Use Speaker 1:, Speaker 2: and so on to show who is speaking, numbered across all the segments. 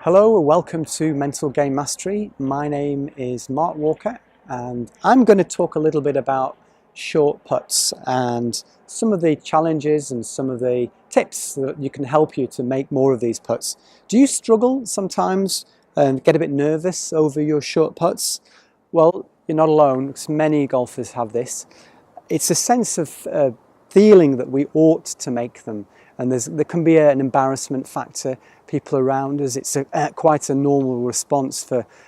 Speaker 1: Hello and welcome to Mental Game Mastery. My name is Mark Walker and I'm going to talk a little bit about short putts and some of the challenges and some of the tips that you can help you to make more of these putts. Do you struggle sometimes and get a bit nervous over your short putts? Well, you're not alone because many golfers have this. It's a sense of feeling that we ought to make them, and there can be an embarrassment factor. People around us, it's quite a normal response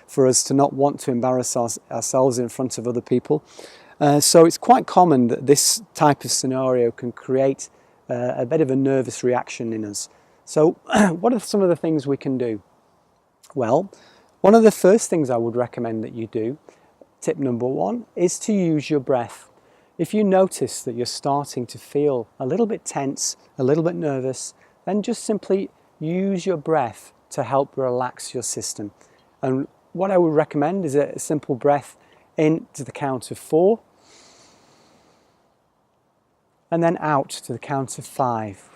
Speaker 1: for us to not want to embarrass ourselves in front of other people. So it's quite common that this type of scenario can create a bit of a nervous reaction in us. So what are some of the things we can do? Well, one of the first things I would recommend that you do, tip number one, is to use your breath. If you notice that you're starting to feel a little bit tense, a little bit nervous, then just simply use your breath to help relax your system. And what I would recommend is a simple breath in to the count of 4 and then out to the count of 5.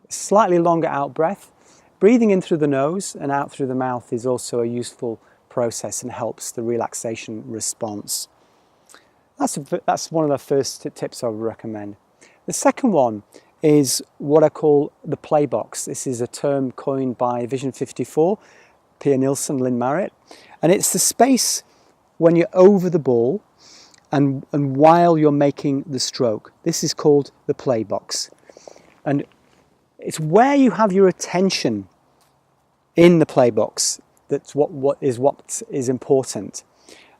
Speaker 1: Slightly longer out breath. Breathing in through the nose and out through the mouth is also a useful process and helps the relaxation response. That's one of the first tips I would recommend. The second one is what I call the play box. This is a term coined by Vision 54, Pia Nilsson, Lynn Marriott, and it's the space when you're over the ball and while you're making the stroke. This is called the play box, and it's where you have your attention in the play box. That's what is important.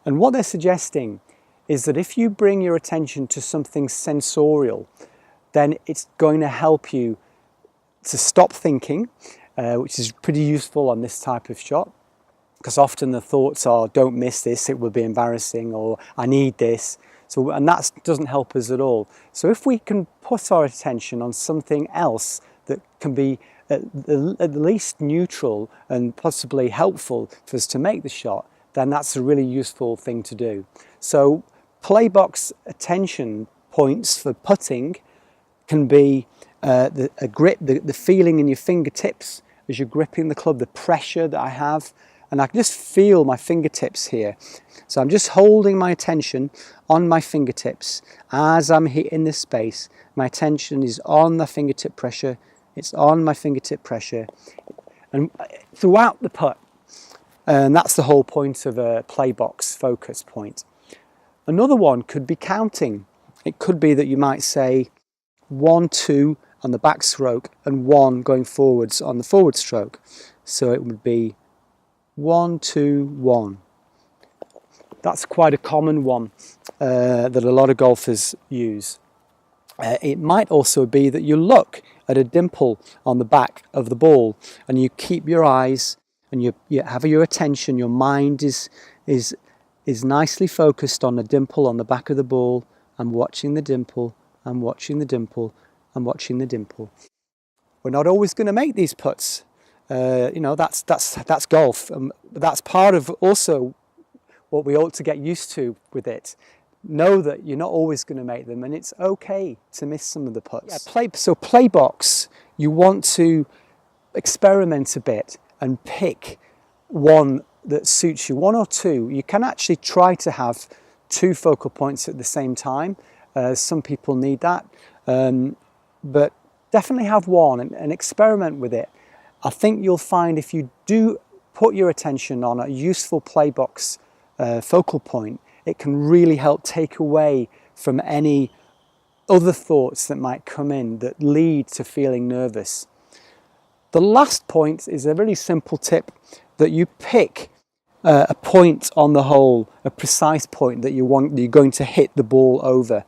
Speaker 1: And what they're suggesting is that if you bring your attention to something sensorial, then it's going to help you to stop thinking, which is pretty useful on this type of shot, because often the thoughts are, don't miss this, it will be embarrassing, or I need this. And that doesn't help us at all. So if we can put our attention on something else that can be at least neutral and possibly helpful for us to make the shot, then that's a really useful thing to do. So play box attention points for putting can be a grip, the feeling in your fingertips as you're gripping the club, the pressure that I have, and I can just feel my fingertips here. So I'm just holding my attention on my fingertips as I'm hitting this space. My attention is on the fingertip pressure, it's on my fingertip pressure, and throughout the putt. And that's the whole point of a play box focus point. Another one could be counting. It could be that you might say 1, 2 on the backstroke and 1 going forwards on the forward stroke. So it would be 1, 2, 1. That's quite a common one that a lot of golfers use. It might also be that you look at a dimple on the back of the ball and you keep your eyes and you have your attention, your mind is nicely focused on a dimple on the back of the ball. I'm watching the dimple, I'm watching the dimple, I'm watching the dimple. We're not always going to make these putts. That's golf. That's part of also what we ought to get used to with it. Know that you're not always going to make them, and it's okay to miss some of the putts. So play box, you want to experiment a bit and pick one that suits you, 1 or 2. You can actually try to have 2 focal points at the same time. Some people need that, but definitely have 1 and experiment with it. I think you'll find if you do put your attention on a useful play box focal point, it can really help take away from any other thoughts that might come in that lead to feeling nervous. The last point is a really simple tip, that you pick a point on the hole, a precise point that you're going to hit the ball over,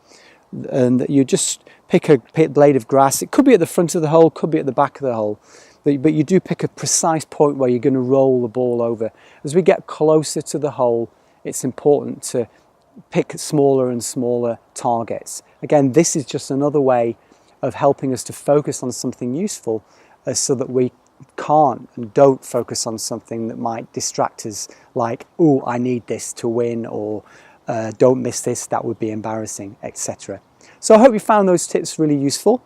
Speaker 1: and that you just pick a blade of grass. It could be at the front of the hole, could be at the back of the hole, but you do pick a precise point where you're going to roll the ball over. As we get closer to the hole, it's important to pick smaller and smaller targets. Again, this is just another way of helping us to focus on something useful, so that we can't and don't focus on something that might distract us, like, oh, I need this to win, or don't miss this, that would be embarrassing, etc. So I hope you found those tips really useful.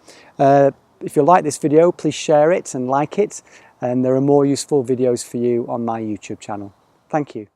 Speaker 1: If you like this video, please share it and like it, and there are more useful videos for you on my YouTube channel. Thank you.